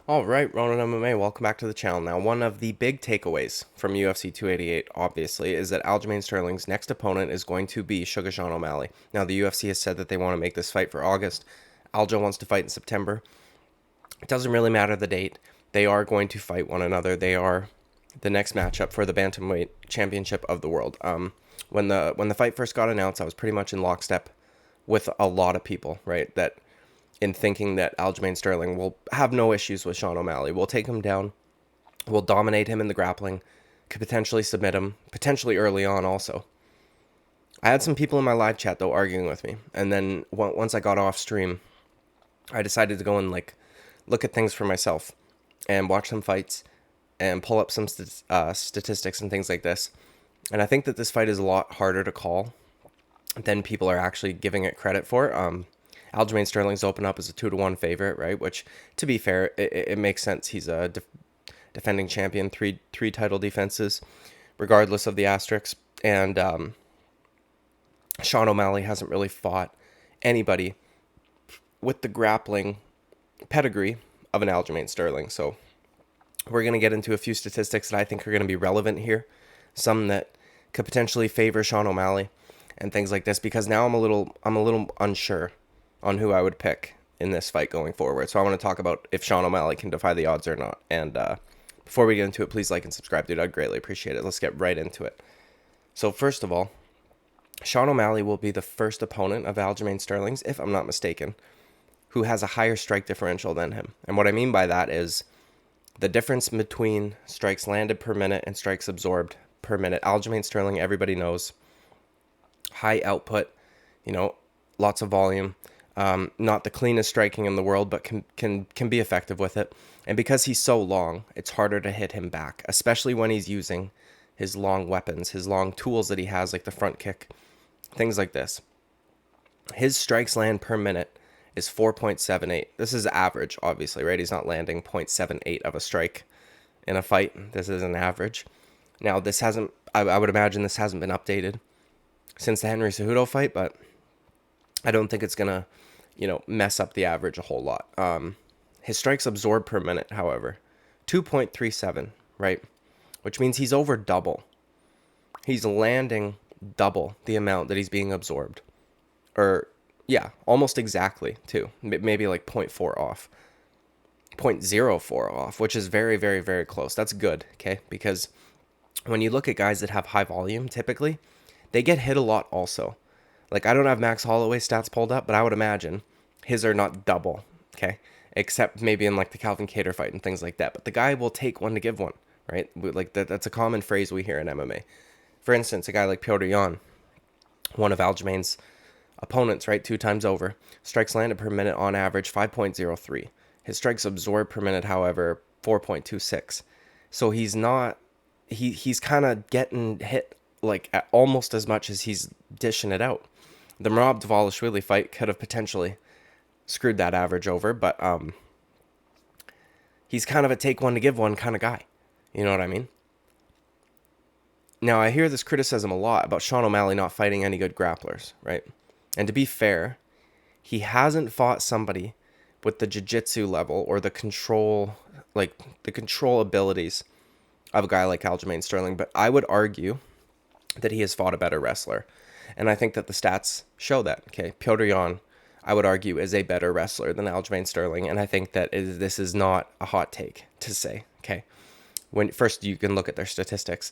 All right, Ronan MMA, welcome back to the channel. Now, one of the big takeaways from UFC 288, obviously, is that Aljamain Sterling's next opponent is going to be Sugar Sean O'Malley. Now, the UFC has said that they want to make this fight for August. Aljo wants to fight in September. It doesn't really matter the date. They are going to fight one another. They are the next matchup for the bantamweight championship of the world. When the fight first got announced, I was pretty much in lockstep with a lot of people, right? That in thinking that Aljamain Sterling will have no issues with Sean O'Malley. We'll take him down. We'll dominate him in the grappling. Could potentially submit him, potentially early on also. I had some people in my live chat, though, arguing with me. And then once I got off stream, I decided to go and look at things for myself and watch some fights and pull up some statistics and things like this. And I think that this fight is a lot harder to call than people are actually giving it credit for. Aljamain Sterling's open up as a 2-1 favorite, right? Which, to be fair, it makes sense. He's a defending champion, three title defenses, regardless of the asterisks. And Sean O'Malley hasn't really fought anybody with the grappling pedigree of an Aljamain Sterling. So we're going to get into a few statistics that I think are going to be relevant here. Some that could potentially favor Sean O'Malley and things like this, because now I'm a little unsure on who I would pick in this fight going forward. So I want to talk about if Sean O'Malley can defy the odds or not. And before we get into it, please like and subscribe, dude. I'd greatly appreciate it. Let's get right into it. So first of all, Sean O'Malley will be the first opponent of Aljamain Sterling's, if I'm not mistaken, who has a higher strike differential than him. And what I mean by that is the difference between strikes landed per minute and strikes absorbed per minute. Aljamain Sterling, everybody knows, high output, lots of volume. Not the cleanest striking in the world, but can be effective with it. And because he's so long, it's harder to hit him back, especially when he's using his long weapons, his long tools that he has, like the front kick, things like this. His strikes land per minute is 4.78. This is average, obviously, right? He's not landing 0.78 of a strike in a fight. This is an average. Now, this hasn't, I would imagine this hasn't been updated since the Henry Cejudo fight, but I don't think it's going to, mess up the average a whole lot. His strikes absorbed per minute, however, 2.37, right? Which means he's over double. He's landing double the amount that he's being absorbed. Or, yeah, almost exactly, too. Maybe like 0.4 off. 0.04 off, which is very, very, very close. That's good, okay? Because when you look at guys that have high volume, typically, they get hit a lot also. Like, I don't have Max Holloway's stats pulled up, but I would imagine his are not double, okay? Except maybe in, like, the Calvin Kattar fight and things like that. But the guy will take one to give one, right? Like, that's a common phrase we hear in MMA. For instance, a guy like Petr Yan, one of Aljamain's opponents, right, 2 times over, strikes landed per minute on average 5.03. His strikes absorbed per minute, however, 4.26. So he's not, he's kind of getting hit, like, at almost as much as he's dishing it out. The Merab Dvalishvili fight could have potentially screwed that average over, but he's kind of a take one to give one kind of guy. You know what I mean? Now, I hear this criticism a lot about Sean O'Malley not fighting any good grapplers, right? And to be fair, he hasn't fought somebody with the jiu-jitsu level or the control abilities of a guy like Aljamain Sterling, but I would argue that he has fought a better wrestler. And I think that the stats show that, okay? Petr Yan, I would argue, is a better wrestler than Aljamain Sterling, and I think that this is not a hot take to say, okay? When first you can look at their statistics.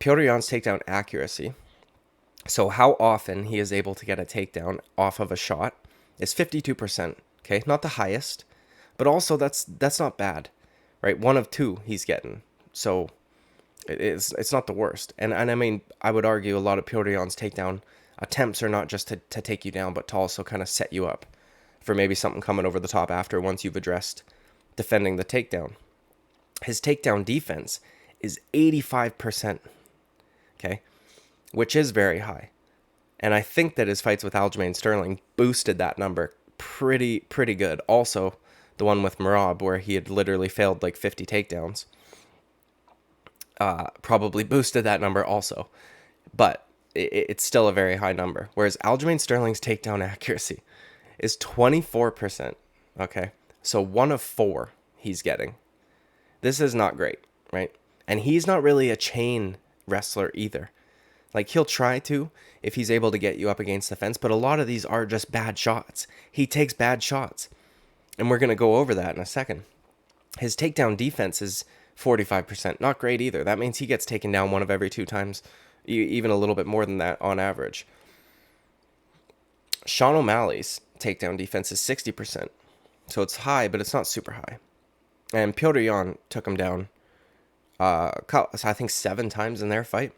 Petr Yan's takedown accuracy, so how often he is able to get a takedown off of a shot, is 52%, okay? Not the highest, but also that's not bad, right? 1 of 2 he's getting, so it's not the worst. And I mean, I would argue a lot of Petr Yan's takedown attempts are not just to take you down, but to also kind of set you up for maybe something coming over the top after once you've addressed defending the takedown. His takedown defense is 85%, okay? Which is very high. And I think that his fights with Aljamain Sterling boosted that number pretty good. Also, the one with Merab, where he had literally failed like 50 takedowns, probably boosted that number also. But it's still a very high number. Whereas Aljamain Sterling's takedown accuracy is 24%, okay? So 1 of 4 he's getting. This is not great, right? And he's not really a chain wrestler either. Like, he'll try to if he's able to get you up against the fence, but a lot of these are just bad shots. He takes bad shots. And we're going to go over that in a second. His takedown defense is 45%. Not great either. That means he gets taken down 1 of every 2 times, even a little bit more than that on average. Sean O'Malley's takedown defense is 60%. So it's high, but it's not super high. And Petr Yan took him down, I think 7 times in their fight.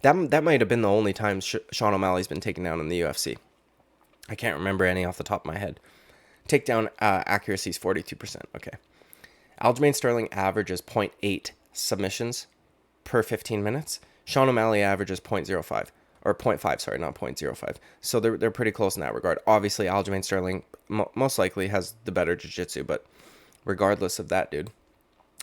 That might have been the only time Sean O'Malley's been taken down in the UFC. I can't remember any off the top of my head. Takedown accuracy is 42%. Okay. Aljamain Sterling averages 0.8 submissions per 15 minutes. Sean O'Malley averages 0.05. Or 0.5, sorry, not 0.05. So they're pretty close in that regard. Obviously, Aljamain Sterling most likely has the better jiu-jitsu, but regardless of that, dude,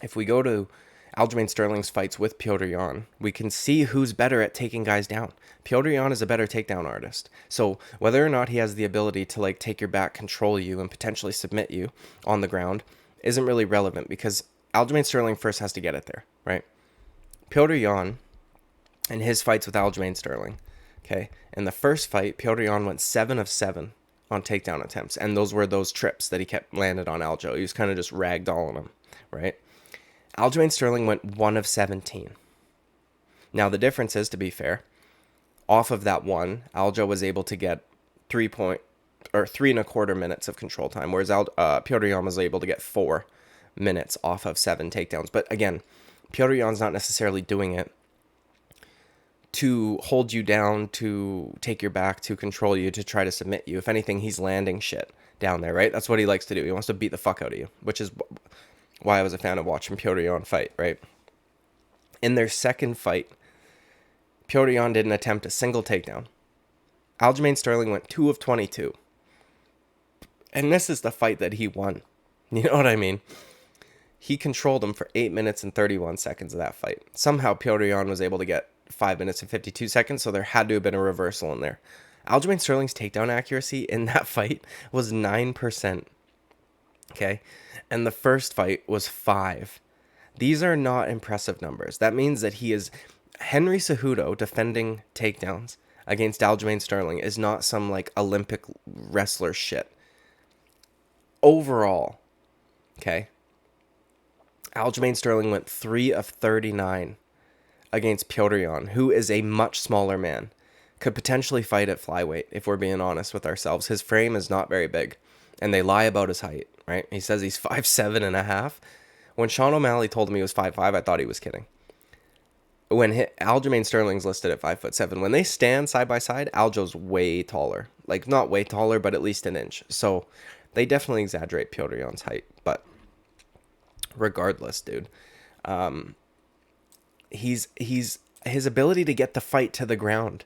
if we go to Aljamain Sterling's fights with Petr Yan, we can see who's better at taking guys down. Petr Yan is a better takedown artist. So whether or not he has the ability to like take your back, control you, and potentially submit you on the ground isn't really relevant, because Aljamain Sterling first has to get it there, right? Petr Yan and his fights with Aljamain Sterling, okay? In the first fight, Petr Yan went 7 of 7 on takedown attempts, and those were those trips that he kept landed on Aljo. He was kind of just ragdolling him, right? Aljamain Sterling went 1 of 17. Now, the difference is, to be fair, off of that one, Aljo was able to get 3.25 minutes of control time, whereas Petr Yan was able to get 4 minutes off of 7 takedowns. But again, Petr Yan's not necessarily doing it to hold you down, to take your back, to control you, to try to submit you. If anything, he's landing shit down there, right? That's what he likes to do. He wants to beat the fuck out of you, which is why I was a fan of watching Petr Yan fight, right? In their second fight, Petr Yan didn't attempt a single takedown. Aljamain Sterling went 2 of 22. And this is the fight that he won. You know what I mean? He controlled him for 8 minutes and 31 seconds of that fight. Somehow Petr Yan was able to get 5 minutes and 52 seconds, so there had to have been a reversal in there. Aljamain Sterling's takedown accuracy in that fight was 9%. Okay? And the first fight was 5. These are not impressive numbers. That means that he is... Henry Cejudo defending takedowns against Aljamain Sterling is not some, like, Olympic wrestler shit. Overall, okay, Aljamain Sterling went 3 of 39 against Petr Yan, who is a much smaller man. Could potentially fight at flyweight, if we're being honest with ourselves. His frame is not very big, and they lie about his height, right? He says he's 5'7.5". When Sean O'Malley told him he was 5'5", I thought he was kidding. When Aljamain Sterling's listed at 5'7", when they stand side by side, Aljo's way taller. Like, not way taller, but at least an inch. So they definitely exaggerate Petr Yan's height. But regardless, dude, his ability to get the fight to the ground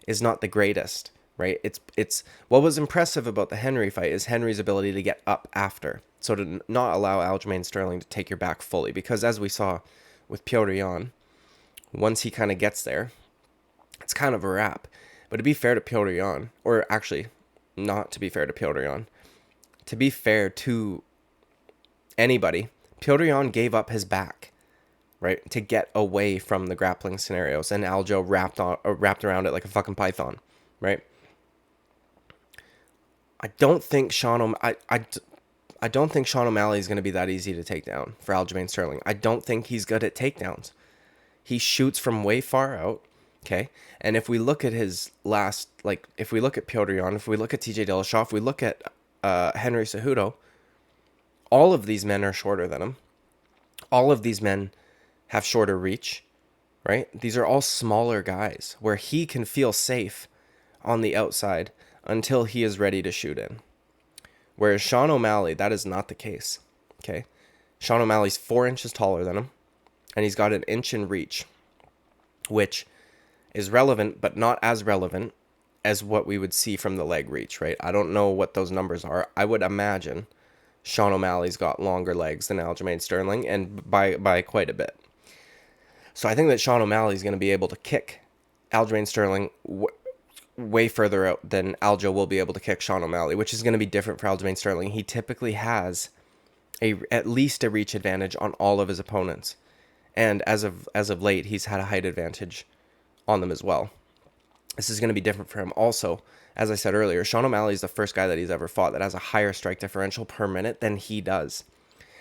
is not the greatest, right? It's what was impressive about the Henry fight is Henry's ability to get up after. So to not allow Aljamain Sterling to take your back fully, because as we saw with Petr Yan, once he kind of gets there, it's kind of a wrap. But to be fair to Petr Yan, or actually not to be fair to Petr Yan, to be fair to anybody, Petr Yan gave up his back, right, to get away from the grappling scenarios, and Aljo wrapped around it like a fucking python, right? I don't think Sean O'Malley is going to be that easy to take down for Aljamain Sterling. I don't think he's good at takedowns. He shoots from way far out, okay? And if we look at his last, like, if we look at Petr Yan, if we look at TJ Dillashaw, if we look at Henry Cejudo, all of these men are shorter than him. All of these men have shorter reach, right? These are all smaller guys where he can feel safe on the outside until he is ready to shoot in. Whereas Sean O'Malley, that is not the case, okay? Sean O'Malley's 4 inches taller than him, and he's got an inch in reach, which is relevant, but not as relevant as what we would see from the leg reach, right? I don't know what those numbers are. I would imagine Sean O'Malley's got longer legs than Aljamain Sterling, and by quite a bit. So I think that Sean O'Malley's going to be able to kick Aljamain Sterling way further out than Aljo will be able to kick Sean O'Malley, which is going to be different for Aljamain Sterling. He typically has at least a reach advantage on all of his opponents. And as of late, he's had a height advantage on them as well. This is going to be different for him. Also, as I said earlier, Sean O'Malley is the first guy that he's ever fought that has a higher strike differential per minute than he does.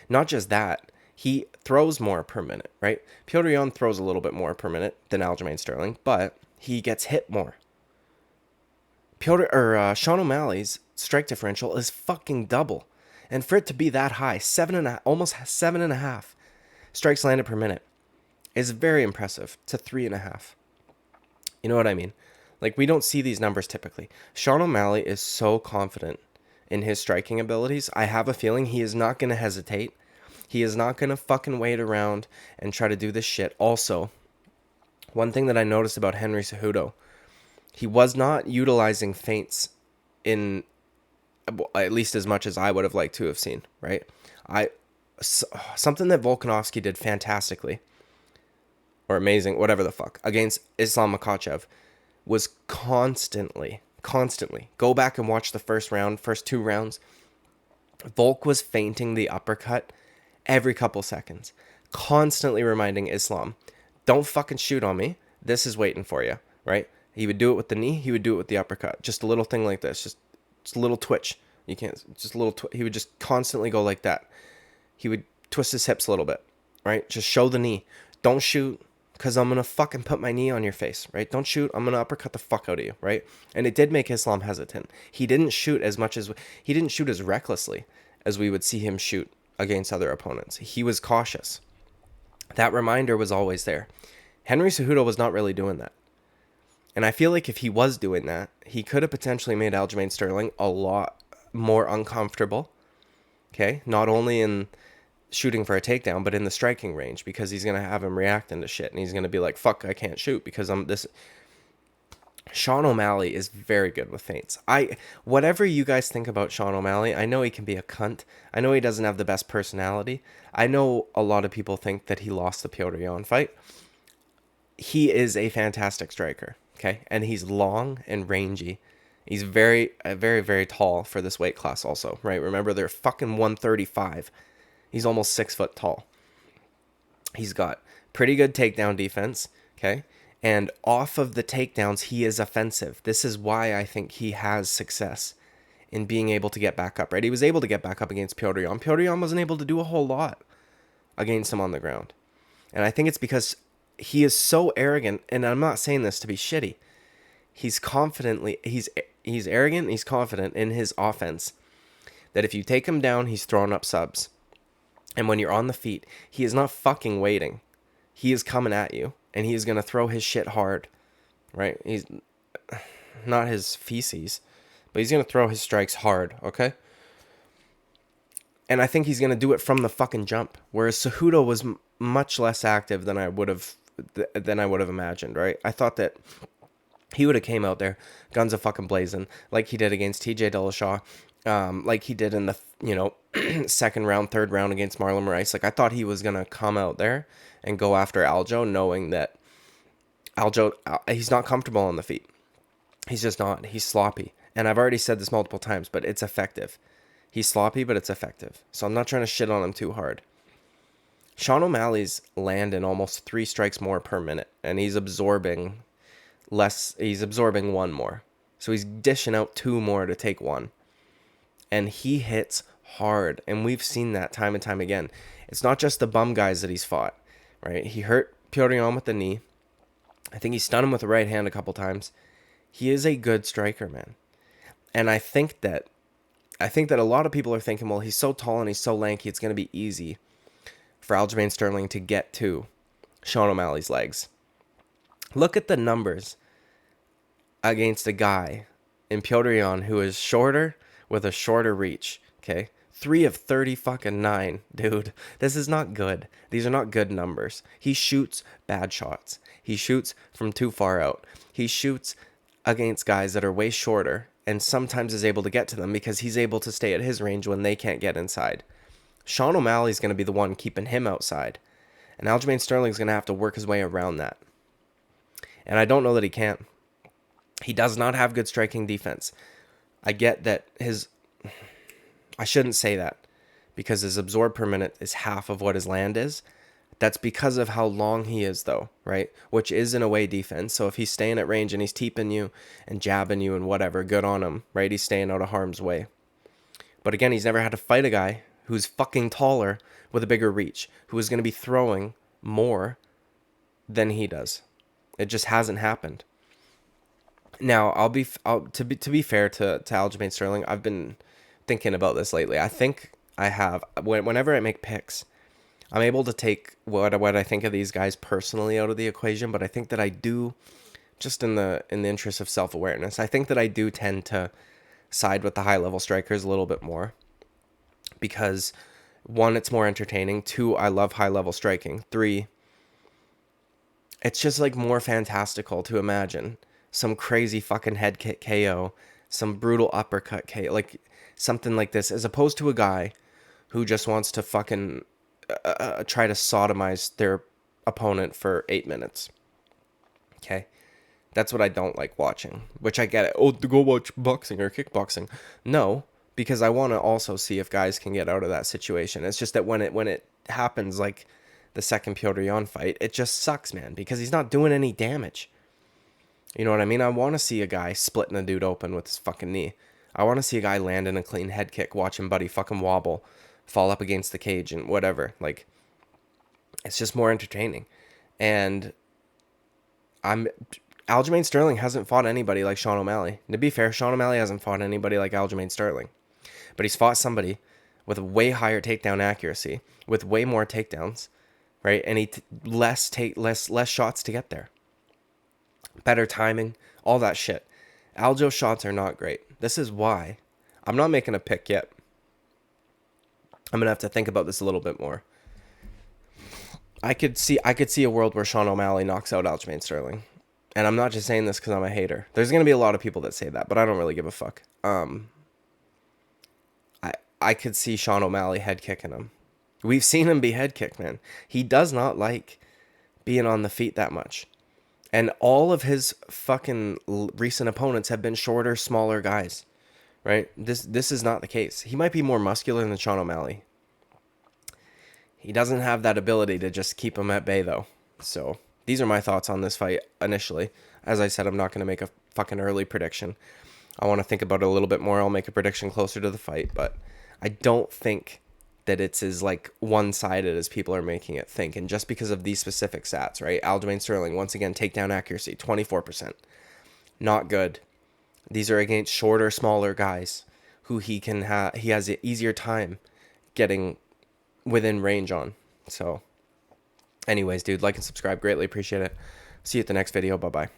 Not just that, he throws more per minute, right? Petr Yan throws a little bit more per minute than Aljamain Sterling, but he gets hit more. Sean O'Malley's strike differential is fucking double. And for it to be that high, almost 7.5 strikes landed per minute is very impressive to 3.5. You know what I mean? Like, we don't see these numbers typically. Sean O'Malley is so confident in his striking abilities. I have a feeling he is not going to hesitate. He is not going to fucking wait around and try to do this shit. Also, one thing that I noticed about Henry Cejudo, he was not utilizing feints in at least as much as I would have liked to have seen, right? Something that Volkanovski did fantastically, or amazing, whatever the fuck, against Islam Makhachev was constantly, go back and watch the first 2 rounds. Volk was feinting the uppercut every couple seconds, constantly reminding Islam, don't fucking shoot on me. This is waiting for you, right? He would do it with the knee. He would do it with the uppercut. Just a little thing like this. Just a little twitch. You can't, just a little he would just constantly go like that. He would twist his hips a little bit, right? Just show the knee. Don't shoot, because I'm going to fucking put my knee on your face, right? Don't shoot. I'm going to uppercut the fuck out of you, right? And it did make Islam hesitant. He didn't shoot as recklessly as we would see him shoot against other opponents. He was cautious. That reminder was always there. Henry Cejudo was not really doing that. And I feel like if he was doing that, he could have potentially made Aljamain Sterling a lot more uncomfortable. Okay? Not only in shooting for a takedown, but in the striking range, because he's going to have him reacting to shit, and he's going to be like, fuck, I can't shoot because I'm this. Sean O'Malley is very good with feints. Whatever you guys think about Sean O'Malley, I know he can be a cunt. I know he doesn't have the best personality. I know a lot of people think that he lost the Petr Yan fight. He is a fantastic striker, okay? And he's long and rangy. He's very, very tall for this weight class also, right? Remember, they're fucking 135. He's almost 6 foot tall. He's got pretty good takedown defense, okay? And off of the takedowns, he is offensive. This is why I think he has success in being able to get back up, right? He was able to get back up against Petr Yan. Petr Yan wasn't able to do a whole lot against him on the ground. And I think it's because he is so arrogant, and I'm not saying this to be shitty. He's arrogant and he's confident in his offense that if you take him down, he's throwing up subs. And when you're on the feet, he is not fucking waiting. He is coming at you, and he is going to throw his shit hard, right? He's not his feces, but he's going to throw his strikes hard, okay? And I think he's going to do it from the fucking jump, whereas Cejudo was much less active than I would have imagined, right? I thought that he would have came out there, guns a fucking blazing, like he did against TJ Dillashaw, like he did in the, second round, third round against Marlon Moraes. Like, I thought he was going to come out there and go after Aljo, knowing that Aljo, he's not comfortable on the feet. He's just not. He's sloppy. And I've already said this multiple times, but it's effective. He's sloppy, but it's effective. So I'm not trying to shit on him too hard. Sean O'Malley's landing almost 3 strikes more per minute, and he's absorbing less. He's absorbing 1 more. So he's dishing out 2 more to take 1. And he hits hard, and we've seen that time and time again. It's not just the bum guys that he's fought, right? He hurt Petr Yan with the knee. I think he stunned him with the right hand a couple times. He is a good striker, man. And I think that a lot of people are thinking, well, he's so tall and he's so lanky, it's going to be easy for Aljamain Sterling to get to Sean O'Malley's legs. Look at the numbers against a guy in Petr Yan who is shorter with a shorter reach, okay? 3 of 30 fucking 9, dude. This is not good. These are not good numbers. He shoots bad shots. He shoots from too far out. He shoots against guys that are way shorter and sometimes is able to get to them because he's able to stay at his range when they can't get inside. Sean O'Malley's going to be the one keeping him outside. And Aljamain Sterling's going to have to work his way around that. And I don't know that he can. He does not have good striking defense. I get that I shouldn't say that, because his absorb per minute is half of what his land is. That's because of how long he is, though, right? Which is in a way defense. So if he's staying at range and he's teeping you and jabbing you and whatever, good on him, right? He's staying out of harm's way. But again, he's never had to fight a guy who's fucking taller with a bigger reach, who is going to be throwing more than he does. It just hasn't happened. Now, to be fair to Aljamain Sterling, I've been thinking about this lately. I think I have whenever I make picks, I'm able to take what I think of these guys personally out of the equation, but I think that I do, just in the interest of self-awareness, I think that I do tend to side with the high-level strikers a little bit more, because one, it's more entertaining. Two, I love high-level striking. Three, it's just like more fantastical to imagine some crazy fucking head kick KO, some brutal uppercut KO, like something like this, as opposed to a guy who just wants to fucking try to sodomize their opponent for 8 minutes. Okay? That's what I don't like watching, which I get it. Oh, to go watch boxing or kickboxing. No, because I want to also see if guys can get out of that situation. It's just that when it happens, like the second Petr Yan fight, it just sucks, man, because he's not doing any damage. You know what I mean? I want to see a guy splitting a dude open with his fucking knee. I want to see a guy landing a clean head kick, watching Buddy fucking wobble, fall up against the cage and whatever. Like, it's just more entertaining. And Aljamain Sterling hasn't fought anybody like Sean O'Malley. To be fair, Sean O'Malley hasn't fought anybody like Aljamain Sterling. But he's fought somebody with a way higher takedown accuracy, with way more takedowns, right? And less shots to get there. Better timing, all that shit. Aljo's shots are not great. This is why I'm not making a pick yet. I'm gonna have to think about this a little bit more. I could see a world where Sean O'Malley knocks out Aljamain Sterling, and I'm not just saying this because I'm a hater. There's gonna be a lot of people that say that, but I don't really give a fuck. I could see Sean O'Malley head kicking him. We've seen him be head kicked, man. He does not like being on the feet that much. And all of his fucking recent opponents have been shorter, smaller guys, right? This is not the case. He might be more muscular than Sean O'Malley. He doesn't have that ability to just keep him at bay, though. So these are my thoughts on this fight initially. As I said, I'm not going to make a fucking early prediction. I want to think about it a little bit more. I'll make a prediction closer to the fight, but I don't think that it's as like one-sided as people are making it think. And just because of these specific stats, right? Aljamain Sterling, once again, takedown accuracy, 24%. Not good. These are against shorter, smaller guys who he has an easier time getting within range on. So anyways, dude, like and subscribe. Greatly appreciate it. See you at the next video. Bye-bye.